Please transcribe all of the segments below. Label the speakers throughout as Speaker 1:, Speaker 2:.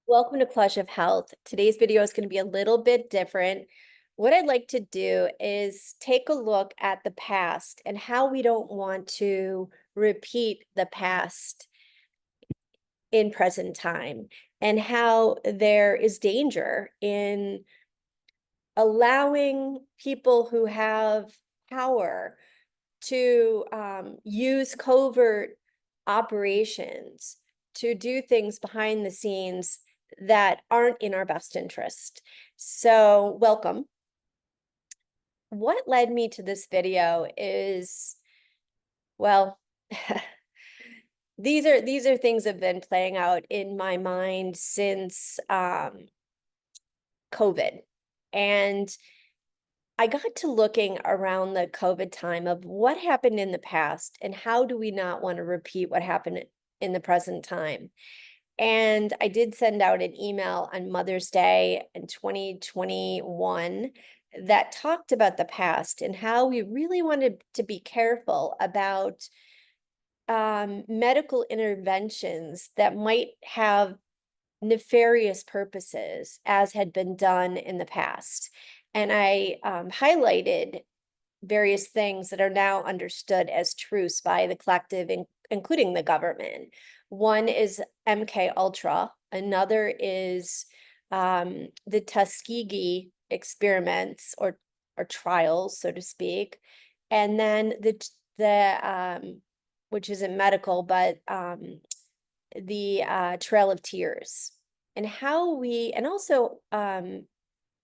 Speaker 1: Welcome to Clash of Health. Today's video is going to be a little bit different. What I'd like to do is take a look at the past and how we don't want to repeat the past in present time, and how there is danger in allowing people who have power to use covert operations to do things behind the scenes that aren't in our best interest. So welcome. What led me to this video is, well, these are things that have been playing out in my mind since COVID. And I got to looking around the COVID time of what happened in the past and how do we not want to repeat what happened in the present time. And I did send out an email on Mother's Day in 2021 that talked about the past and how we really wanted to be careful about medical interventions that might have nefarious purposes, as had been done in the past. And I highlighted various things that are now understood as truths by the collective, including the government. One is MK Ultra. Another is the Tuskegee experiments or trials, so to speak. And then the which isn't medical, but the Trail of Tears, and how we, and also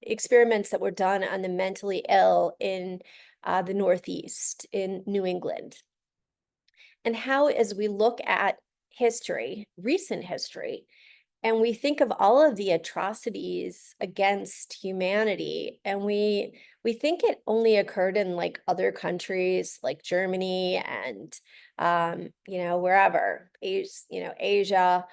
Speaker 1: experiments that were done on the mentally ill in the Northeast in New England. And how, as we look at history, recent history, and we think of all of the atrocities against humanity, and we think it only occurred in like other countries like Germany and wherever, Asia.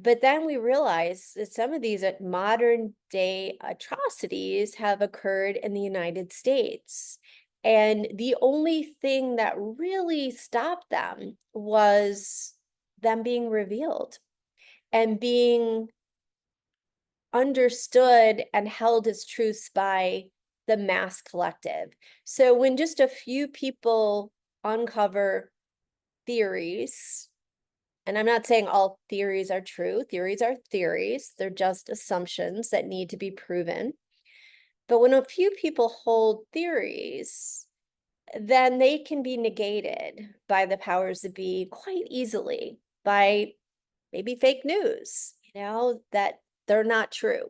Speaker 1: But then we realize that some of these modern day atrocities have occurred in the United States. And the only thing that really stopped them was them being revealed and being understood and held as truths by the mass collective. So when just a few people uncover theories, and I'm not saying all theories are true. Theories are theories. They're just assumptions that need to be proven. But when a few people hold theories, then they can be negated by the powers that be quite easily, by maybe fake news, that they're not true.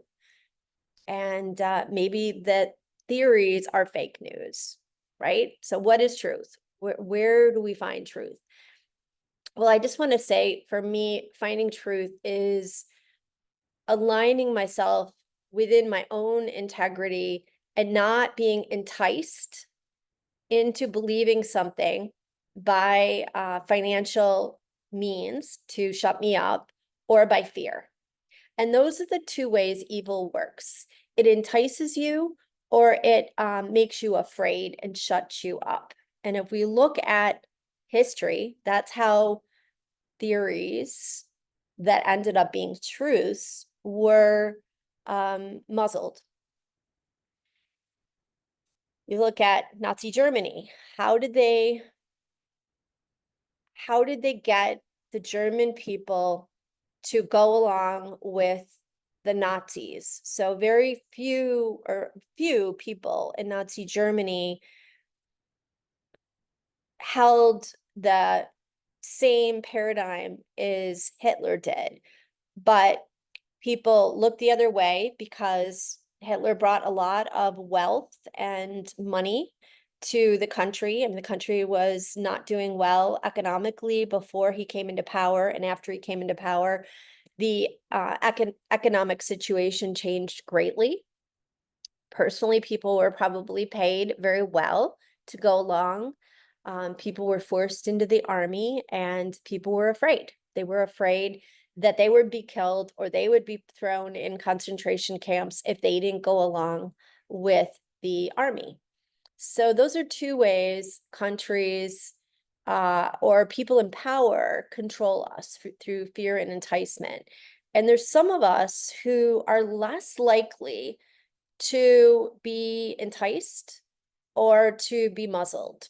Speaker 1: And maybe that theories are fake news, right? So what is truth? Where do we find truth? Well, I just want to say, for me, finding truth is aligning myself within my own integrity and not being enticed into believing something by financial means to shut me up, or by fear. And those are the two ways evil works. It entices you, or it makes you afraid and shuts you up. And if we look at history, that's how theories that ended up being truths were muzzled. You look at Nazi Germany. How did they get the German people to go along with the Nazis? So very few people in Nazi Germany held the same paradigm as Hitler did, but people looked the other way because Hitler brought a lot of wealth and money to the country, and the country was not doing well economically before he came into power. And after he came into power, the economic situation changed greatly. Personally, people were probably paid very well to go along. People were forced into the army, and people were afraid. They were afraid that they would be killed or they would be thrown in concentration camps if they didn't go along with the army. So those are two ways countries or people in power control us, through fear and enticement. And there's some of us who are less likely to be enticed or to be muzzled.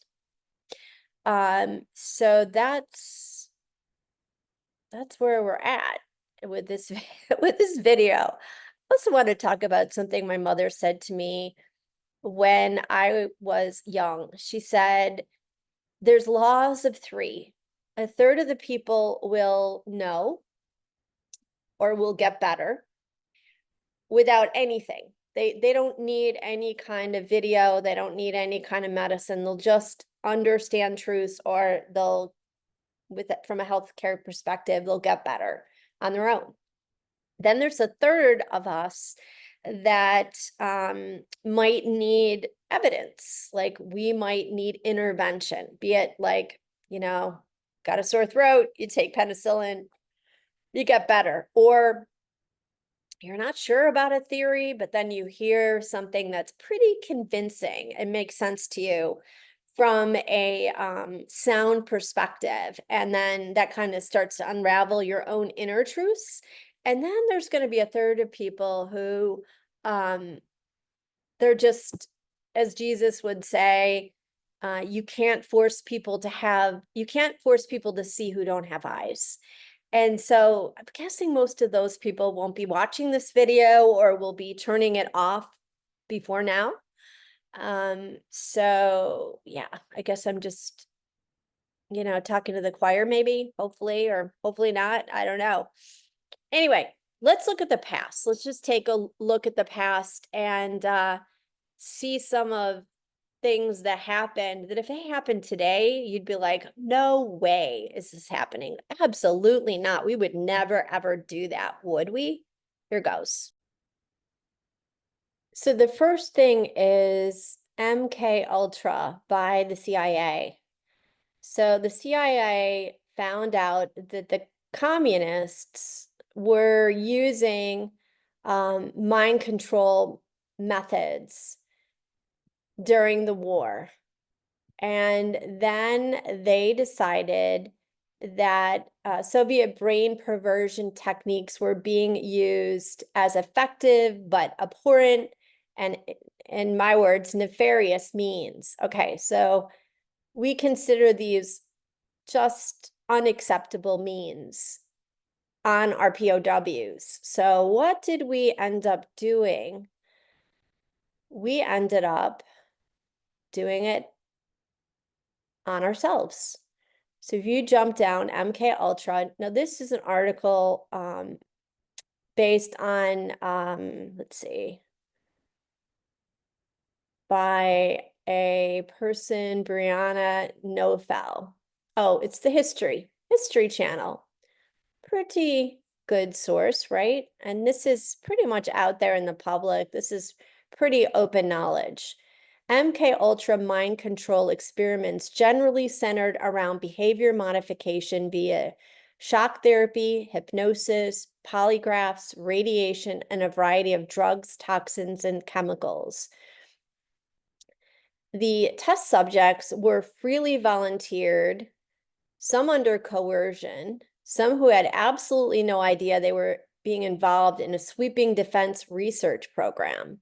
Speaker 1: So that's where we're at with this with this video. I also want to talk about something my mother said to me when I was young. She said, there's laws of three. A third of the people will know or will get better without anything. They don't need any kind of video. They don't need any kind of medicine. They'll just understand truths, or they'll, with it from a healthcare perspective, they'll get better on their own. Then there's a third of us that might need evidence. Like we might need intervention, be it like, got a sore throat, you take penicillin, you get better. Or you're not sure about a theory, but then you hear something that's pretty convincing and makes sense to you from a sound perspective. And then that kind of starts to unravel your own inner truths. And then there's going to be a third of people who they're just, as Jesus would say, you can't force people to see who don't have eyes. And so I'm guessing most of those people won't be watching this video or will be turning it off before now. So yeah, I guess I'm just, talking to the choir maybe, hopefully, or hopefully not. I don't know. Anyway, let's look at the past. Let's just take a look at the past and see some of things that happened that if they happened today, you'd be like, no way is this happening. Absolutely not. We would never, ever do that, would we? Here goes. So the first thing is MK Ultra by the CIA. So the CIA found out that the communists were using mind control methods during the war. And then they decided that Soviet brain perversion techniques were being used as effective but abhorrent and, in my words, nefarious means. Okay, so we consider these just unacceptable means on our POWs. So what did we end up doing? We ended up doing it on ourselves. So if you jump down MK Ultra, now this is an article based on, let's see, by a person, Brianna Nofel. Oh, it's the History Channel. Pretty good source, right? And this is pretty much out there in the public. This is pretty open knowledge. MK Ultra mind control experiments generally centered around behavior modification via shock therapy, hypnosis, polygraphs, radiation, and a variety of drugs, toxins, and chemicals. The test subjects were freely volunteered, some under coercion, some who had absolutely no idea they were being involved in a sweeping defense research program.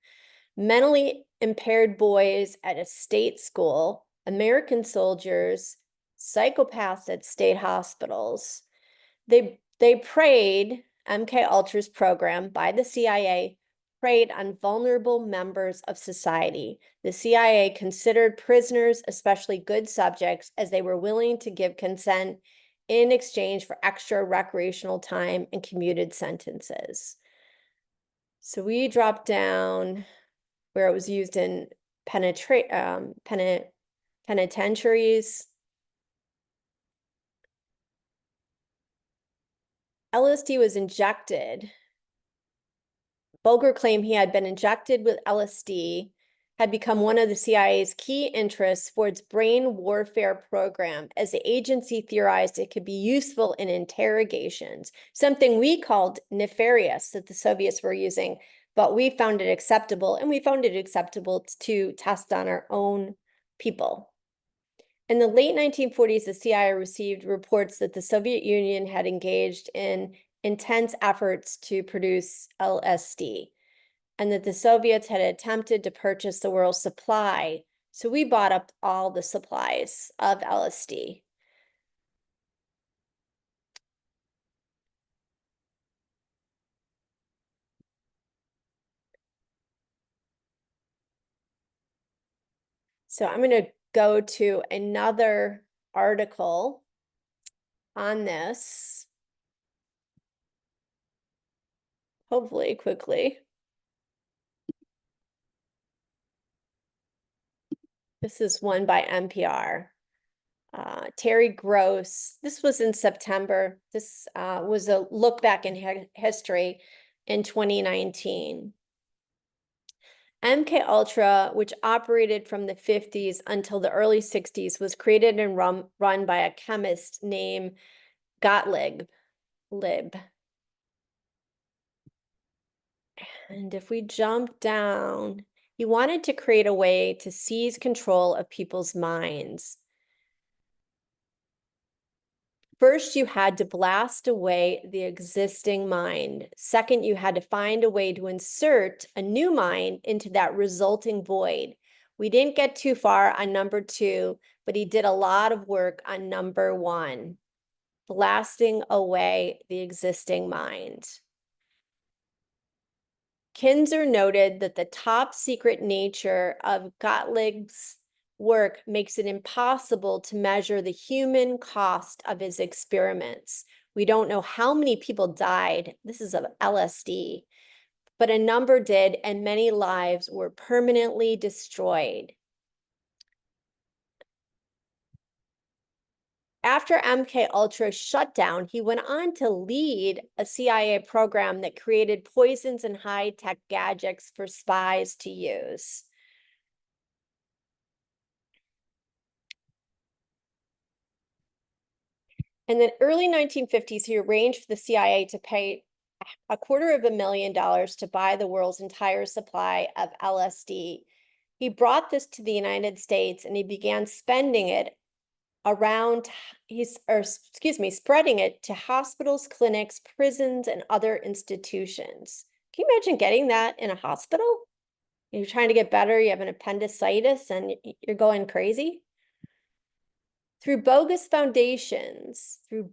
Speaker 1: Mentally impaired boys at a state school, American soldiers, psychopaths at state hospitals. They preyed, MK Ultra's program by the CIA preyed on vulnerable members of society. The CIA considered prisoners especially good subjects as they were willing to give consent in exchange for extra recreational time and commuted sentences. So we dropped down where it was used in penitentiaries. LSD was injected. Boger claimed he had been injected with LSD, had become one of the CIA's key interests for its brain warfare program, as the agency theorized it could be useful in interrogations, something we called nefarious that the Soviets were using, but we found it acceptable, and we found it acceptable to test on our own people. In the late 1940s, the CIA received reports that the Soviet Union had engaged in intense efforts to produce LSD, and that the Soviets had attempted to purchase the world's supply. So we bought up all the supplies of LSD. So I'm going to go to another article on this, hopefully quickly. This is one by NPR. Terry Gross, this was in September. This was a look back in history in 2019. MK Ultra, which operated from the 50s until the early 60s, was created and run by a chemist named Gottlieb. And if we jump down, he wanted to create a way to seize control of people's minds. First, you had to blast away the existing mind. Second, you had to find a way to insert a new mind into that resulting void. We didn't get too far on number 2, but he did a lot of work on number 1, blasting away the existing mind. Kinzer noted that the top secret nature of Gottlieb's work makes it impossible to measure the human cost of his experiments. We don't know how many people died. This is of LSD, but a number did, and many lives were permanently destroyed. After MK Ultra's shutdown, he went on to lead a CIA program that created poisons and high-tech gadgets for spies to use. In the early 1950s, he arranged for the CIA to pay $250,000 to buy the world's entire supply of LSD. He brought this to the United States and he began spending it around, spreading it to hospitals, clinics, prisons, and other institutions. Can you imagine getting that in a hospital? You're trying to get better, you have an appendicitis, and you're going crazy? Through bogus foundations, to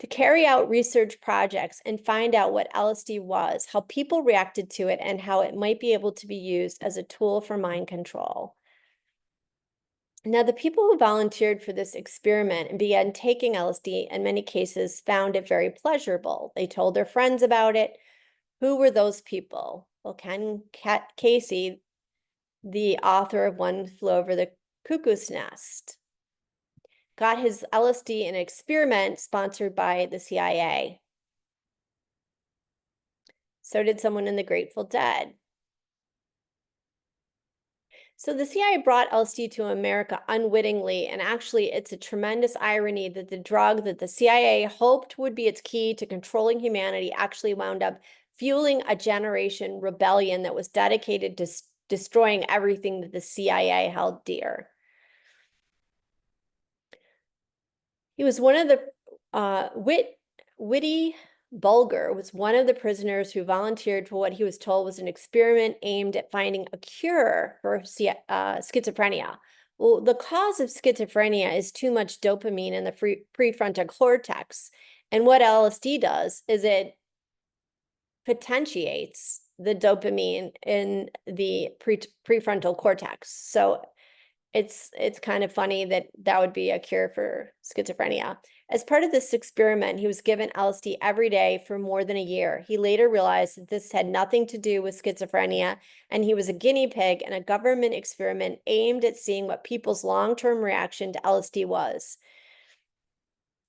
Speaker 1: carry out research projects and find out what LSD was, how people reacted to it, and how it might be able to be used as a tool for mind control. Now, the people who volunteered for this experiment and began taking LSD in many cases found it very pleasurable. They told their friends about it. Who were those people? Well, Ken Casey, the author of One Flew Over the Cuckoo's Nest, got his LSD in an experiment sponsored by the CIA. So did someone in the Grateful Dead. So the CIA brought LSD to America unwittingly, and actually it's a tremendous irony that the drug that the CIA hoped would be its key to controlling humanity actually wound up fueling a generation rebellion that was dedicated to destroying everything that the CIA held dear. He was one of the, Witty Bulger was one of the prisoners who volunteered for what he was told was an experiment aimed at finding a cure for schizophrenia. Well, the cause of schizophrenia is too much dopamine in the prefrontal cortex. And what LSD does is it potentiates the dopamine in the prefrontal cortex. So it's kind of funny that that would be a cure for schizophrenia. As part of this experiment, he was given LSD every day for more than a year. He later realized that this had nothing to do with schizophrenia, and he was a guinea pig in a government experiment aimed at seeing what people's long-term reaction to LSD was.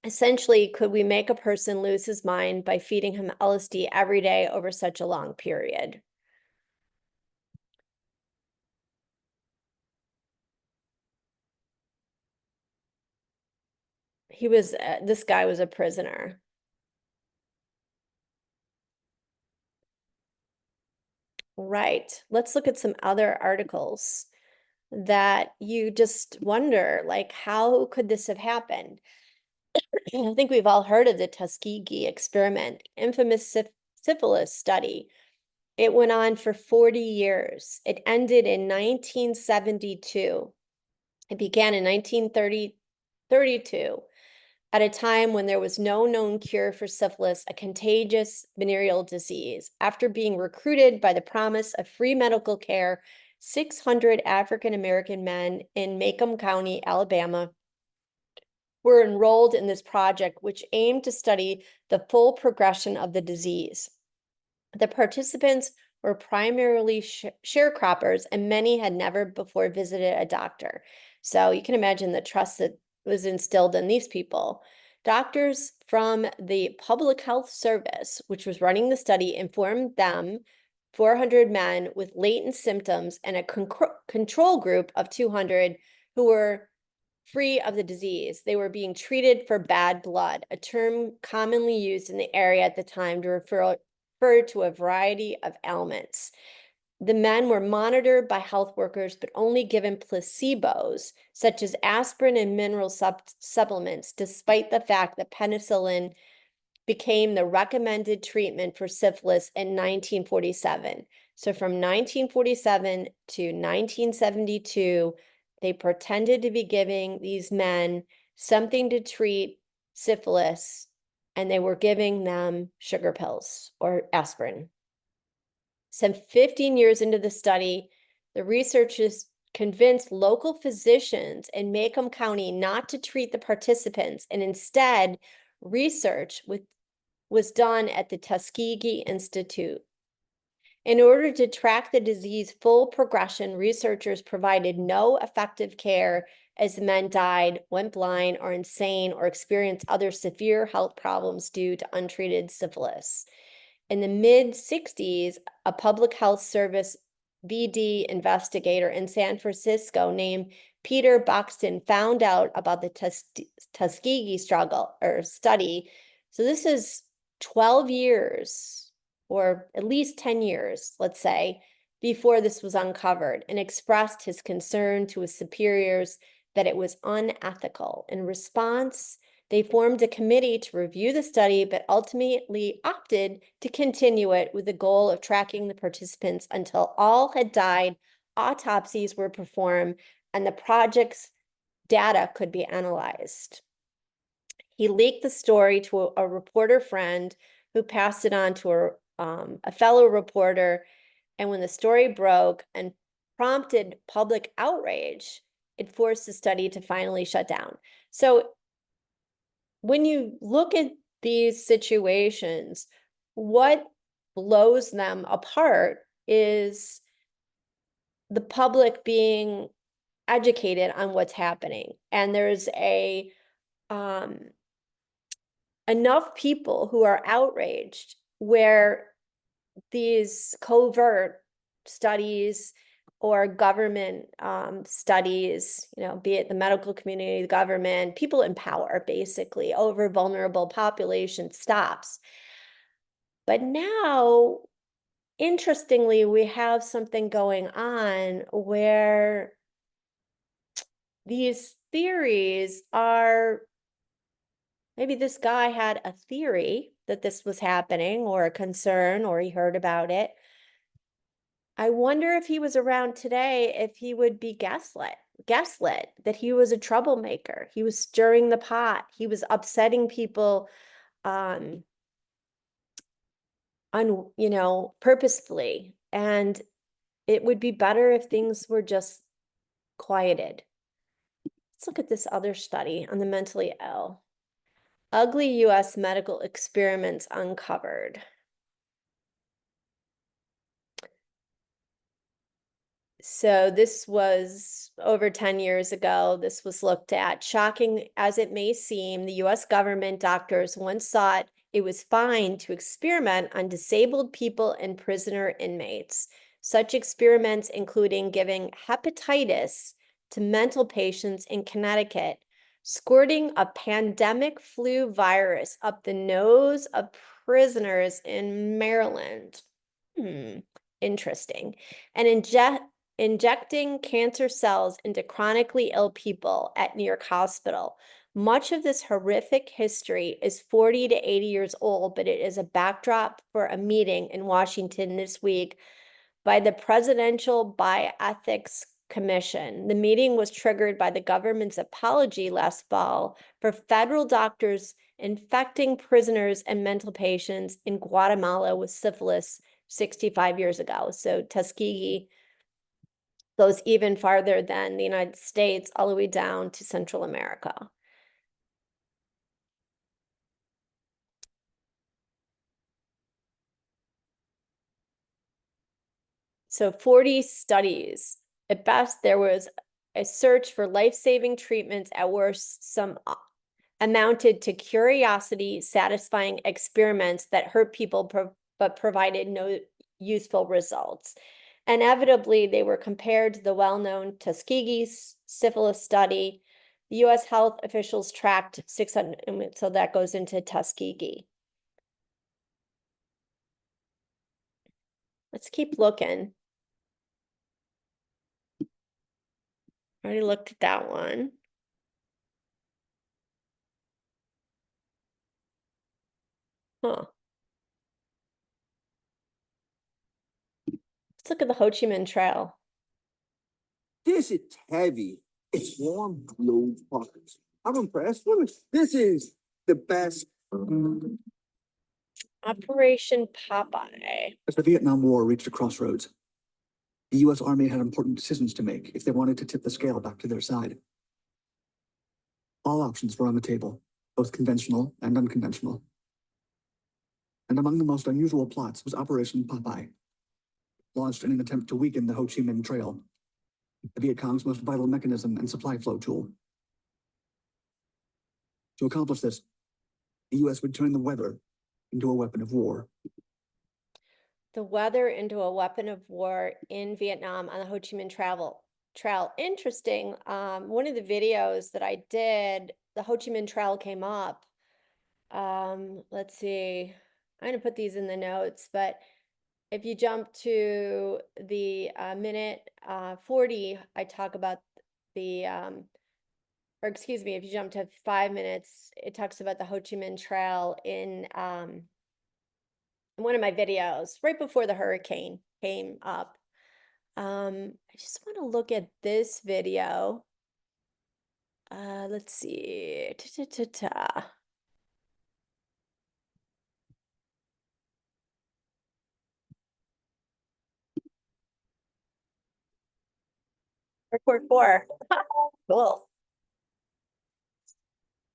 Speaker 1: Essentially, could we make a person lose his mind by feeding him LSD every day over such a long period? This guy was a prisoner. Right. Let's look at some other articles that you just wonder, like, how could this have happened? I think we've all heard of the Tuskegee Experiment, infamous syphilis study. It went on for 40 years. It ended in 1972. It began in 1932, at a time when there was no known cure for syphilis, a contagious venereal disease. After being recruited by the promise of free medical care, 600 African-American men in Macomb County, Alabama, were enrolled in this project, which aimed to study the full progression of the disease. The participants were primarily sharecroppers, and many had never before visited a doctor. So you can imagine the trust that was instilled in these people. Doctors from the Public Health Service, which was running the study, informed them, 400 men with latent symptoms, and a control group of 200 who were free of the disease. They were being treated for bad blood, a term commonly used in the area at the time to refer to a variety of ailments. The men were monitored by health workers, but only given placebos, such as aspirin and mineral supplements, despite the fact that penicillin became the recommended treatment for syphilis in 1947. So from 1947 to 1972, they pretended to be giving these men something to treat syphilis, and they were giving them sugar pills or aspirin. Some 15 years into the study, the researchers convinced local physicians in Macomb County not to treat the participants, and instead research was done at the Tuskegee Institute. In order to track the disease full progression, researchers provided no effective care as the men died, went blind, or insane, or experienced other severe health problems due to untreated syphilis. In the mid-60s, a public health service BD investigator in San Francisco named Peter Buxton found out about the Tuskegee study. So this is 12 years, or at least 10 years, let's say, before this was uncovered, and expressed his concern to his superiors that it was unethical. In response, they formed a committee to review the study, but ultimately opted to continue it with the goal of tracking the participants until all had died, autopsies were performed, and the project's data could be analyzed. He leaked the story to a reporter friend who passed it on to a fellow reporter, and when the story broke and prompted public outrage, it forced the study to finally shut down. So when you look at these situations, what blows them apart is the public being educated on what's happening. And there's enough people who are outraged where these covert studies or government studies, be it the medical community, the government, people in power, basically, over vulnerable population stops. But now, interestingly, we have something going on where these theories are, maybe this guy had a theory that this was happening, or a concern, or he heard about it. I wonder if he was around today, if he would be gaslit, that he was a troublemaker. He was stirring the pot. He was upsetting people purposefully. And it would be better if things were just quieted. Let's look at this other study on the mentally ill. Ugly U.S. medical experiments uncovered. So this was over 10 years ago. This was looked at. Shocking as it may seem, the U.S. government doctors once thought it was fine to experiment on disabled people and prisoner inmates. Such experiments including giving hepatitis to mental patients in Connecticut, squirting a pandemic flu virus up the nose of prisoners in Maryland. Interesting. And injecting cancer cells into chronically ill people at New York Hospital. Much of this horrific history is 40 to 80 years old, but it is a backdrop for a meeting in Washington this week by the Presidential Bioethics Commission. The meeting was triggered by the government's apology last fall for federal doctors infecting prisoners and mental patients in Guatemala with syphilis 65 years ago. So Tuskegee goes even farther than the United States, all the way down to Central America. So 40 studies. At best, there was a search for life-saving treatments. At worst, some amounted to curiosity, satisfying experiments that hurt people but provided no useful results. Inevitably, they were compared to the well-known Tuskegee syphilis study. The U.S. health officials tracked 600, so that goes into Tuskegee. Let's keep looking. Already looked at that one. Huh. Let's look at the Ho Chi Minh Trail.
Speaker 2: This is heavy. It's warm blue pockets. I'm impressed. Look, this is the best.
Speaker 1: Operation Popeye.
Speaker 3: As the Vietnam War reached a crossroads, the U.S. Army had important decisions to make if they wanted to tip the scale back to their side. All options were on the table, both conventional and unconventional. And among the most unusual plots was Operation Popeye, launched in an attempt to weaken the Ho Chi Minh Trail, the Viet Cong's most vital mechanism and supply flow tool. To accomplish this, the U.S. would turn the weather into a weapon of war.
Speaker 1: The weather into a weapon of war in Vietnam on the Ho Chi Minh Trail. Interesting. One of the videos that I did, the Ho Chi Minh Trail came up. Let's see. I'm going to put these in the notes, but if you jump to the minute 40, I talk about the, or excuse me, if you jump to 5 minutes, it talks about the Ho Chi Minh Trail in one of my videos right before the hurricane came up. I just want to look at this video. Let's see. Report 4. Cool.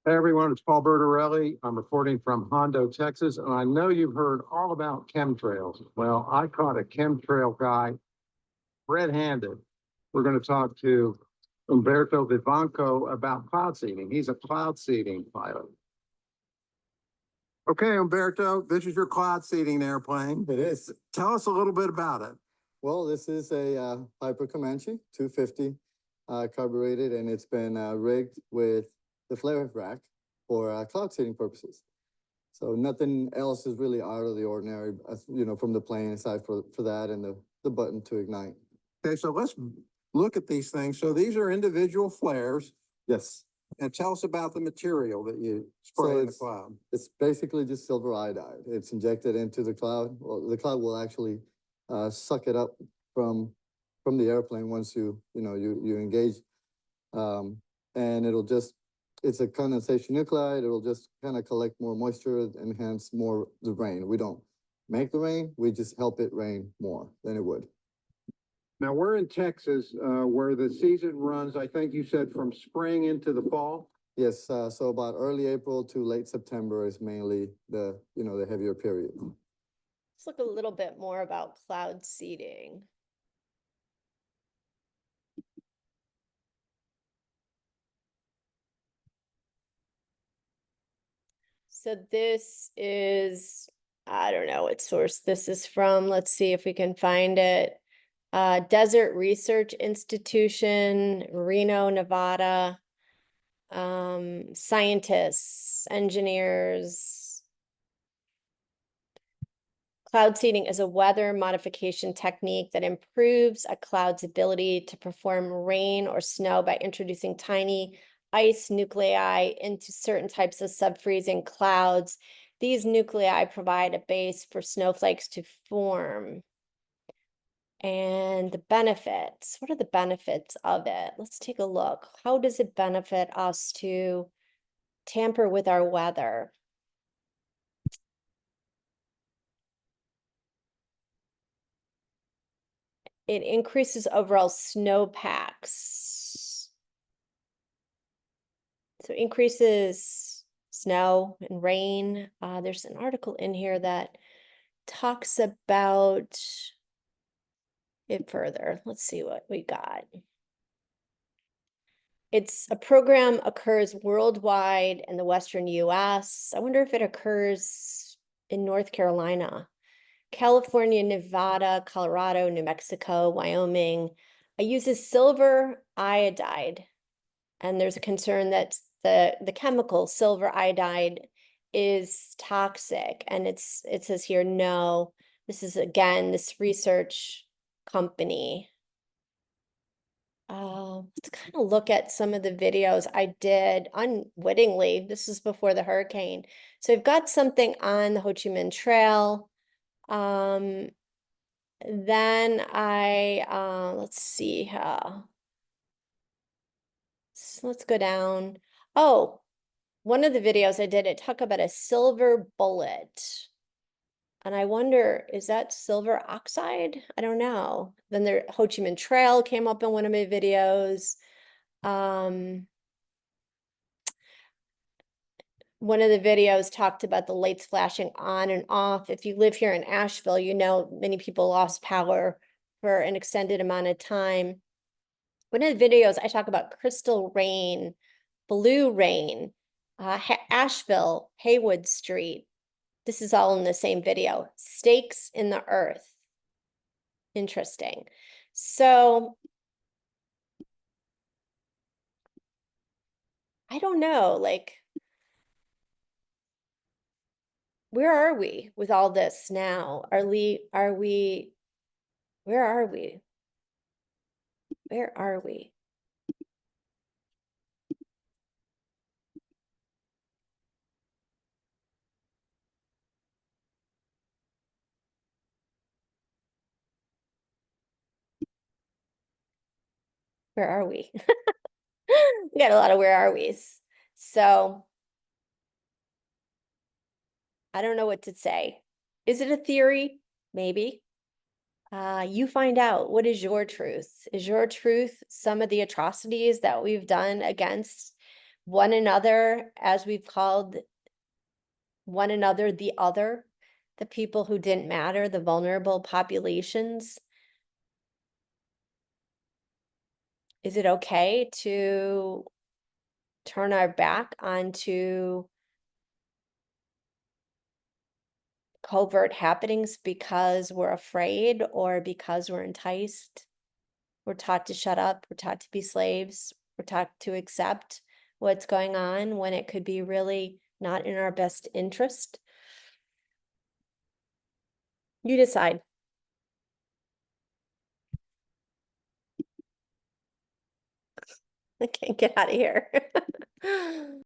Speaker 4: Hey everyone, it's Paul Bertorelli. I'm reporting from Hondo, Texas, and I know you've heard all about chemtrails. Well, I caught a chemtrail guy red-handed. We're going to talk to Umberto Vivanco about cloud seeding. He's a cloud seeding pilot. Okay, Umberto, this is your cloud seeding airplane.
Speaker 5: It is.
Speaker 4: Tell us a little bit about it.
Speaker 5: Well, this is a Piper Comanche 250 carbureted, and it's been rigged with the flare rack for cloud seeding purposes. So nothing else is really out of the ordinary, you know, from the plane aside for that and the button to ignite.
Speaker 4: Okay, so let's look at these things. So these are individual flares.
Speaker 5: Yes.
Speaker 4: And tell us about the material that you spray in the cloud.
Speaker 5: It's basically just silver iodide. It's injected into the cloud. Well, the cloud will actually suck it up from the airplane once you engage, and it'll just, it's a condensation nuclide. It'll just kind of collect more moisture and hence more the rain. We don't make the rain. We just help it rain more than it would.
Speaker 4: Now, we're in Texas, where the season runs, I think you said from spring into the fall?
Speaker 5: Yes, so about early April to late September is mainly the heavier period.
Speaker 1: Let's look a little bit more about cloud seeding. So this is, I don't know what source this is from. Let's see if we can find it. Desert Research Institution, Reno, Nevada. Scientists, engineers. Cloud seeding is a weather modification technique that improves a cloud's ability to perform rain or snow by introducing tiny ice nuclei into certain types of subfreezing clouds. These nuclei provide a base for snowflakes to form. And the benefits, what are the benefits of it? Let's take a look. How does it benefit us to tamper with our weather? It increases overall snowpacks. So increases snow and rain. There's an article in here that talks about it further. Let's see what we got. It's a program occurs worldwide in the Western US. I wonder if it occurs in North Carolina, California, Nevada, Colorado, New Mexico, Wyoming. It uses silver iodide. And there's a concern that the chemical silver iodide is toxic. And it says here, no, this is again, this research company. Let's kind of look at some of the videos I did unwittingly. This is before the hurricane. So I've got something on the Ho Chi Minh Trail. Then let's see how. So let's go down. Oh, one of the videos I did, it talked about a silver bullet. And I wonder, is that silver oxide? I don't know. Then the Ho Chi Minh Trail came up in one of my videos. One of the videos talked about the lights flashing on and off. If you live here in Asheville, you know many people lost power for an extended amount of time. One of the videos I talk about crystal rain, blue rain, Asheville, Haywood Street. This is all in the same video. Stakes in the earth. Interesting. So I don't know, like, where are we with all this now? Where are we? Where are we? Where are we? Where are we? We got a lot of where are we's. So I don't know what to say. Is it a theory? Maybe. You find out. What is your truth? Is your truth some of the atrocities that we've done against one another, as we've called one another the other, the people who didn't matter, the vulnerable populations? Is it okay to turn our back onto covert happenings because we're afraid or because we're enticed? We're taught to shut up. We're taught to be slaves. We're taught to accept what's going on when it could be really not in our best interest. You decide. I can't get out of here.